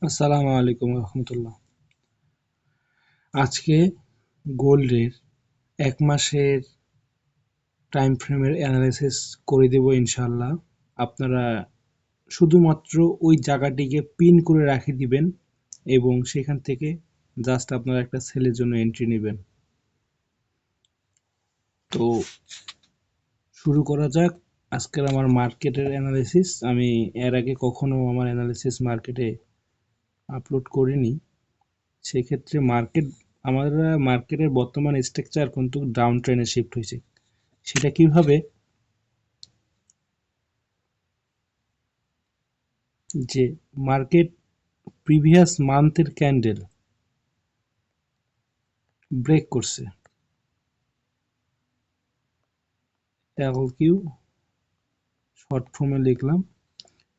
আসসালামু আলাইকুম রহমতুল্লাহ। আজকে গোল্ডের 1 মাসের টাইম ফ্রেমের অ্যানালাইসিস করে দেব ইনশাআল্লাহ। আপনারা শুধুমাত্র ওই জায়গাটিকে পিন করে রাখে দিবেন এবং সেখান থেকে জাস্ট আপনারা একটা সেলের জন্য এন্ট্রি নেবেন। তো শুরু করা যাক আজকের আমার মার্কেটের অ্যানালাইসিস। আমি এর আগে কখনো আমার অ্যানালাইসিস মার্কেটে আপলোড করিনি। সেক্ষেত্রে আমরা মার্কেটের বর্তমান স্ট্রাকচার কিন্তু ডাউন ট্রেনে শিফট হয়েছে। সেটা কিভাবে, যে মার্কেট প্রিভিয়াস মান্থের ক্যান্ডেল ব্রেক করছে, কিউ শর্ট ফর্মে লিখলাম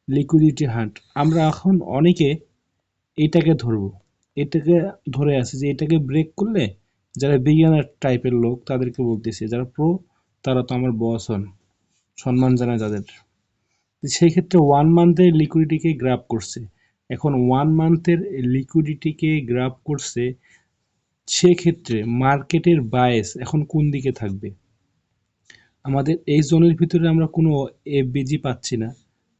লিকুইডিটি হান্ট। আমরা এখন অনেকে এটাকে ধরবো, এটাকে ধরে আছে যে এটাকে ব্রেক করলে যারা বিগিনার টাইপের লোক তাদেরকে বলতেছে, যারা প্রো তারা তো আমার বস হন, সম্মান জানায় যাদের। সেই ক্ষেত্রে 1 মান্থের লিকুইডিটিকে গ্র্যাব করছে। এখন 1 মান্থের লিকুইডিটিকে গ্র্যাব করছে, সেক্ষেত্রে মার্কেটের বায়াস এখন কোন দিকে থাকবে? আমাদের এই জোনের ভিতরে আমরা কোনো এফবিজি পাচ্ছি না,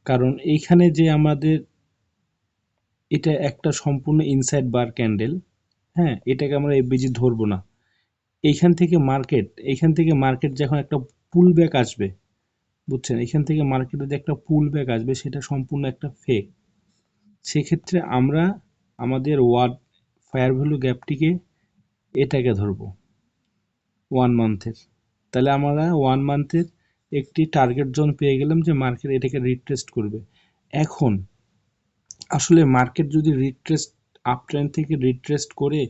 কারণ এইখানে যে আমাদের এটা একটা সম্পূর্ণ ইনসাইড বার ক্যান্ডেল। হ্যাঁ, এটাকে আমরা এফবিজি ধরবো না। এইখান থেকে মার্কেট যখন একটা পুল ব্যাক আসবে, বুঝছেন, এখান থেকে মার্কেটে যে একটা পুল ব্যাক আসবে সেটা সম্পূর্ণ একটা ফেক। সেক্ষেত্রে আমরা আমাদের ফায়ার ভ্যালু গ্যাপটিকে এটাকে ধরবো 1 মান্থের। তাহলে আমরা 1 মান্থের একটি টার্গেট জোন পেয়ে গেলাম যে মার্কেট এটাকে রিট্রেস্ট করবে। এখন আসলে মার্কেট যদি আপ ট্রেন্ড থেকে রিট্রেস্ট করে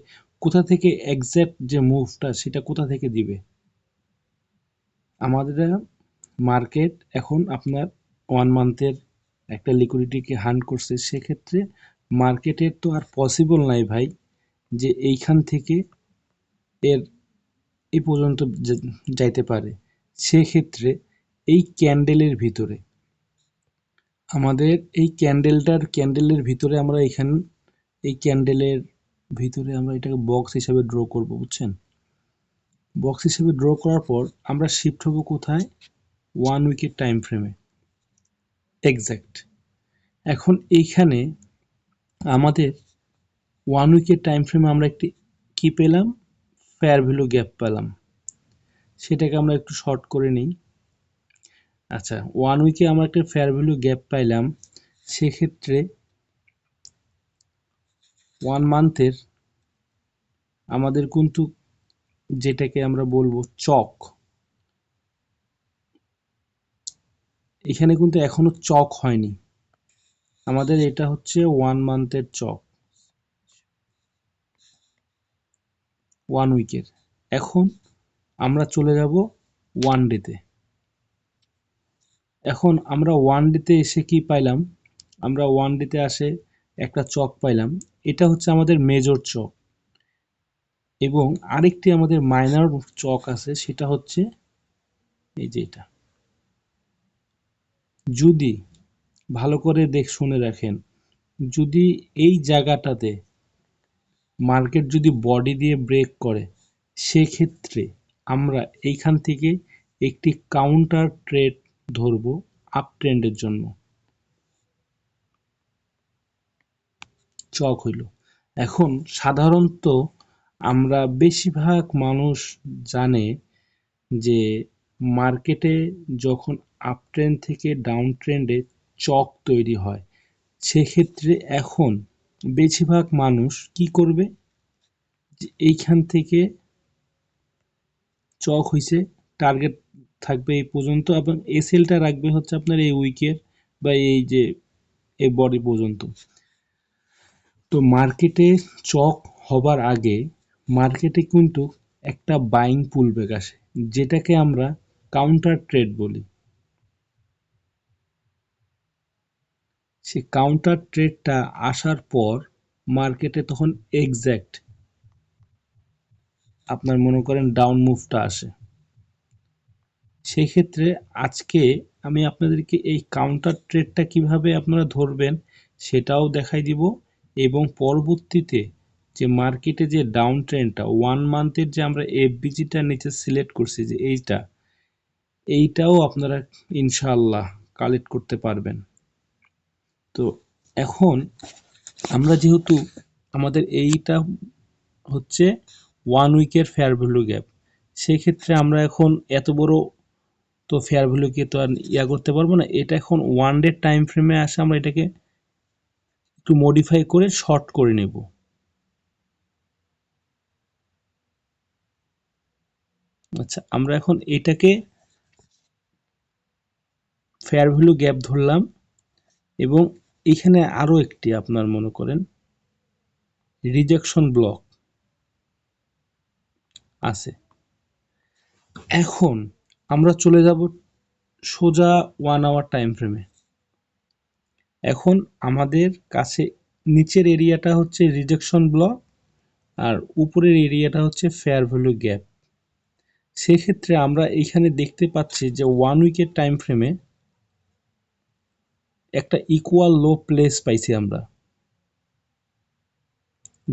কোথা থেকে এক্স্যাক্ট যে মুভটা সেটা কোথা থেকে দিবে? আমাদের মার্কেট এখন আপনার 1 মান্থের একটা লিকুইডিটিকে হান্ট করছে। সেক্ষেত্রে মার্কেটের তো আর পসিবল নাই ভাই যে এইখান থেকে এর এই পর্যন্ত যাইতে পারে। সেক্ষেত্রে এই ক্যান্ডেলের ভিতরে আমাদের ক্যান্ডেলের ভিতরে আমরা এই ক্যান্ডেলের ভিতরে আমরা এটাকে বক্স হিসেবে ড্র করব, বুঝছেন। বক্স হিসেবে ড্র করার পর আমরা শিফট হব কোথায়? 1 উইকের টাইম ফ্রেমে এক্স্যাক্ট। এখন এইখানে আমাদের 1 উইকের টাইম ফ্রেমে আমরা একটি কি পেলাম? ফেয়ার ভ্যালু গ্যাপ পেলাম। সেটাকে আমরা একটু শর্ট করে নিই। আচ্ছা, 1 উইকে আমরা একটা ফেয়ার ভ্যালু গ্যাপ পাইলাম। সেক্ষেত্রে 1 মান্থের আমাদের কিন্তু যেটাকে আমরা বলবো চক, এখানে কিন্তু এখনো চক হয়নি। আমাদের এটা হচ্ছে 1 মান্থের চক, 1 উইকের। এখন আমরা চলে যাব 1 ডেতে। এখন আমরা 1 ডেতে এসে কি পাইলাম? আমরা 1 ডেতে আসে একটা চক পাইলাম। এটা হচ্ছে আমাদের মেজর চক, এবং আরেকটি আমাদের মাইনর চক আছে, সেটা হচ্ছে এই যে এটা। যদি ভালো করে শুনে রাখেন, যদি এই জায়গাটাতে মার্কেট যদি বডি দিয়ে ব্রেক করে, সেক্ষেত্রে আমরা এইখান থেকে একটি কাউন্টার ট্রেড ধরবো আপ ট্রেন্ডের জন্য। চক হইল। এখন সাধারণত আমরা বেশিরভাগ মানুষ জানে যে মার্কেটে যখন আপ ট্রেন্ড থেকে ডাউন ট্রেন্ডে চক তৈরি হয়, সেক্ষেত্রে এখন বেশিরভাগ মানুষ কি করবে? যে এইখান থেকে চক হইছে, টার্গেট থাকবে এই পর্যন্ত, এবং এসএলটা রাখবে হচ্ছে আপনার এই উইকের বা এই যে এই বডি পর্যন্ত। তো মার্কেটে চক হবার আগে মার্কেটে কিন্তু একটা বাইং পুলব্যাক আসে, যেটাকে আমরা কাউন্টার ট্রেড বলি। সে কাউন্টার ট্রেডটা আসার পর মার্কেটে তখন এক্স্যাক্ট আপনার মনে করেন ডাউন মুভটা আসে। সেই ক্ষেত্রে আজকে আমি আপনাদেরকে এই কাউন্টার ট্রেডটা কিভাবে আপনারা ধরবেন সেটাও দেখাই দিব, এবং পরবর্তীতে যে মার্কেটে যে ডাউন ট্রেন্ডটা 1 মান্থের যে আমরা এফবিজিটা নিচে সিলেক্ট করছি যে এইটাও আপনারা ইনশাআল্লাহ কালেক্ট করতে পারবেন। তো এখন আমরা যেহেতু আমাদের এইটা হচ্ছে 1 উইকের ফেয়ার ভ্যালু গ্যাপ, সেক্ষেত্রে আমরা এখন এত বড় তো ফেয়ার ভ্যালুকে তো আর করতে পারবো না। এটা এখন 1 ডে টাইম ফ্রেমে আসে আমরা এটাকে একটু মডিফাই করে শর্ট করে নেব। আচ্ছা, আমরা এখন এটাকে ফেয়ার ভ্যালু গ্যাপ ধরলাম এবং এখানে আরো একটি আপনার মনে করেন রিজেকশন ব্লক আছে। এখন আমরা চলে যাব সোজা 1 আওয়ার টাইম ফ্রেমে। এখন আমাদের কাছে নিচের এরিয়াটা হচ্ছে রিজেকশন ব্লক আর উপরের এরিয়াটা হচ্ছে ফেয়ার ভ্যালু গ্যাপ। সেক্ষেত্রে আমরা এইখানে দেখতে পাচ্ছি যে 1 উইকের টাইম ফ্রেমে একটা ইকুয়াল লো প্লেস পাইছি আমরা,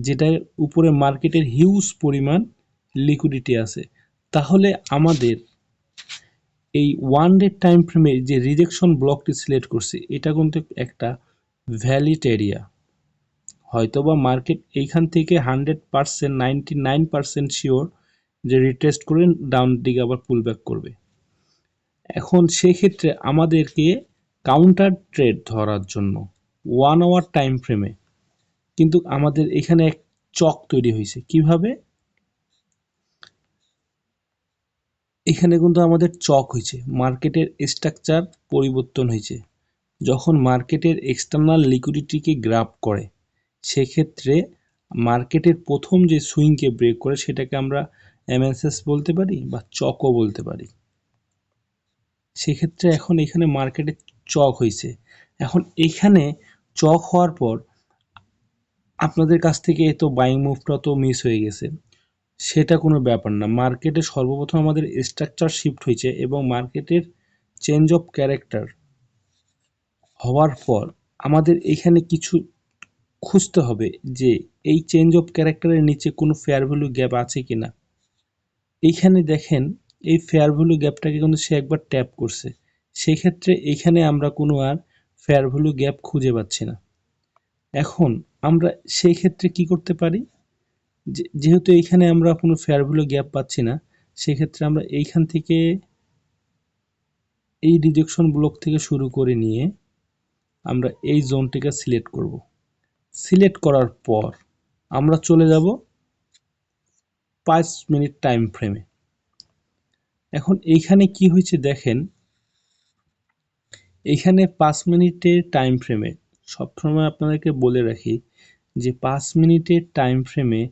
যেটার উপরে মার্কেটের হিউজ পরিমাণ লিকুইডিটি আছে। তাহলে আমাদের এই 1 ডে টাইম ফ্রেমে যে রিজেকশন ব্লকটি সিলেক্ট করছি এটা কিন্তু একটা ভ্যালিড এরিয়া। হয়তোবা মার্কেট এইখান থেকে 100% 99% শিওর যে রিটেস্ট করে ডাউন দিকে আবার পুল ব্যাক করবে। এখন সেক্ষেত্রে আমাদেরকে কাউন্টার ট্রেড ধরার জন্য 1 আওয়ার টাইম ফ্রেমে কিন্তু আমাদের এখানে এক চক তৈরি হয়েছে। কিভাবে? এখানে কিন্তু আমাদের চক হয়েছে, মার্কেটের স্ট্রাকচার পরিবর্তন হয়েছে। যখন মার্কেটের এক্সটার্নাল লিকুইডিটিকে গ্রাব করে সেক্ষেত্রে মার্কেটের প্রথম যে সুইংকে ব্রেক করে সেটাকে আমরা এমএসএস বলতে পারি বা চকও বলতে পারি। সেক্ষেত্রে এখন এখানে মার্কেটে চক হয়েছে। এখন এখানে চক হওয়ার পর আপনাদের কাছ থেকে তো বাইং মুভটা তো মিস হয়ে গেছে, সেটা কোনো ব্যাপার না। মার্কেটে সর্বপ্রথম আমাদের স্ট্রাকচার শিফট হয়েছে এবং মার্কেটের চেঞ্জ অফ ক্যারেক্টার হওয়ার পর আমাদের এখানে কিছু খুঁজতে হবে যে এই চেঞ্জ অফ ক্যারেক্টারের নিচে কোনো ফেয়ার ভ্যালু গ্যাপ আছে কিনা। এইখানে দেখেন এই ফেয়ার ভ্যালু গ্যাপটাকে কিন্তু সে একবার ট্যাপ করছে, সেক্ষেত্রে এখানে আমরা কোনো আর ফেয়ার ভ্যালু গ্যাপ খুঁজে পাচ্ছি না। এখন আমরা সেই ক্ষেত্রে কি করতে পারি, যেহেতু এইখানে আমরা কোনো ফেয়ার ভ্যালু গ্যাপ পাচ্ছি না, সেক্ষেত্রে আমরা এইখান থেকে এই রিজেকশন ব্লক থেকে শুরু করে নিয়ে আমরা এই জোনটিকে সিলেক্ট করব। সিলেক্ট করার পর আমরা চলে যাব 5 মিনিট টাইম ফ্রেমে। এখন এইখানে কি হয়েছে দেখেন, এইখানে 5 মিনিটের টাইম ফ্রেমে সবসময় আপনাদেরকে বলে রাখি যে 5 মিনিটের টাইম ফ্রেমে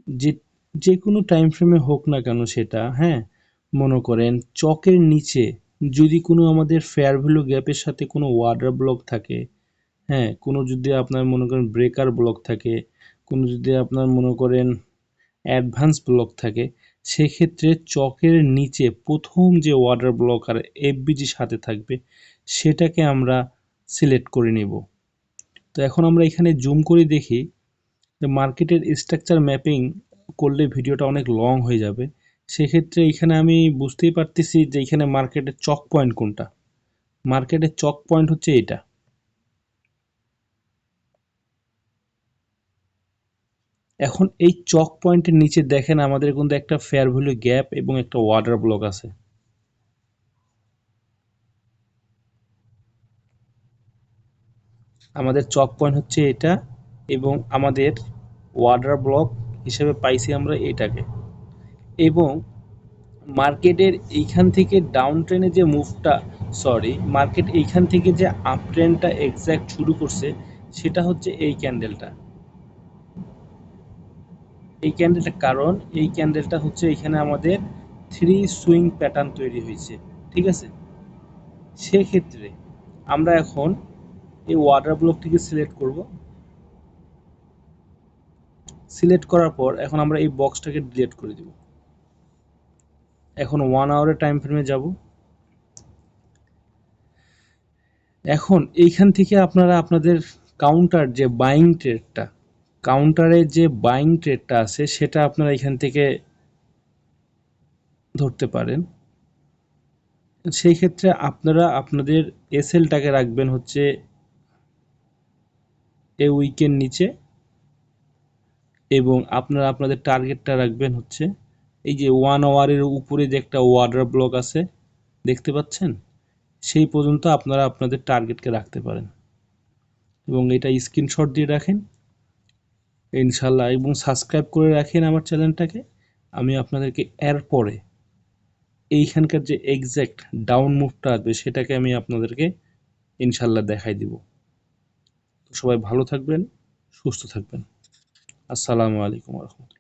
যে যে কোনো টাইম ফ্রেমে হোক না কেন সেটা, হ্যাঁ, মনে করেন চকের নিচে যদি কোনো আমাদের ফেয়ার ভ্যালু গ্যাপের সাথে কোনো ওয়ার্ডার ব্লক থাকে, হ্যাঁ, কোনো যদি আপনার মনে করেন ব্রেকার ব্লক থাকে, কোনো যদি আপনার মনে করেন অ্যাডভান্স ব্লক থাকে, সেক্ষেত্রে চকের নিচে প্রথম যে ওয়ার্ডার ব্লক আর এফবিজি সাথে থাকবে সেটাকে আমরা সিলেক্ট করে নেব। তো এখন আমরা এখানে জুম করে দেখি যে মার্কেটের স্ট্রাকচার ম্যাপিং করলে ভিডিওটা অনেক লং হয়ে যাবে। সেক্ষেত্রে এখানে আমি বুঝতেই পারতেছি যে এখানে মার্কেটের চক পয়েন্ট কোনটা। মার্কেটের চক পয়েন্ট হচ্ছে এটা। এখন এই চক পয়েন্টের নিচে দেখেন আমাদের কিন্তু একটা ফেয়ার ভ্যালু গ্যাপ এবং একটা ওয়াটার ব্লক আছে। আমাদের চক পয়েন্ট হচ্ছে এটা এবং আমাদের ওয়াটার ব্লক হিসেবে পাইছি আমরা এটাকে। এবং মার্কেটের এইখান থেকে ডাউন ট্রেনে যে মুভটা, মার্কেট এইখান থেকে যে আপ ট্রেনটা এক্স্যাক্ট শুরু করছে সেটা হচ্ছে এই ক্যান্ডেলটা। এই ক্যান্ডেলটা, কারণ এই ক্যান্ডেলটা হচ্ছে এখানে আমাদের 3 সুইং প্যাটার্ন তৈরি হয়েছে, ঠিক আছে। সেক্ষেত্রে আমরা এখন এই ওয়াটার ব্লকটিকে সিলেক্ট করব। সিলেক্ট করার পর এখন আমরা এই বক্সটাকে ডিলিট করে দেব। এখন 1 আওয়ারের টাইম ফ্রেমে যাব। এখন এইখান থেকে আপনারা আপনাদের কাউন্টার যে বাইং ট্রেডটা কাউন্টারে যে বাইং ট্রেডটা আছে সেটা আপনারা এখান থেকে ধরতে পারেন। সেই ক্ষেত্রে আপনারা আপনাদের এসএলটাকে রাখবেন হচ্ছে এ উইকের নিচে, এবং আপনারা আপনাদের টার্গেটটা রাখবেন হচ্ছে এই যে 1 আওয়ারের উপরে যে একটা ওয়াটার ব্লক আছে দেখতে পাচ্ছেন, সেই পর্যন্ত আপনারা আপনাদের টার্গেটকে রাখতে পারেন এবং এটা স্ক্রিনশট দিয়ে রাখেন ইনশাল্লাহ, এবং সাবস্ক্রাইব করে রাখেন আমার চ্যানেলটাকে। আমি আপনাদেরকে এরপরে এইখানকার যে এক্স্যাক্ট ডাউন মুভটা আসবে সেটাকে আমি আপনাদেরকে ইনশাল্লাহ দেখাই দিব। তো সবাই ভালো থাকবেন, সুস্থ থাকবেন। আসসালামু আলাইকুম ওয়া রাহমাতুল্লাহ।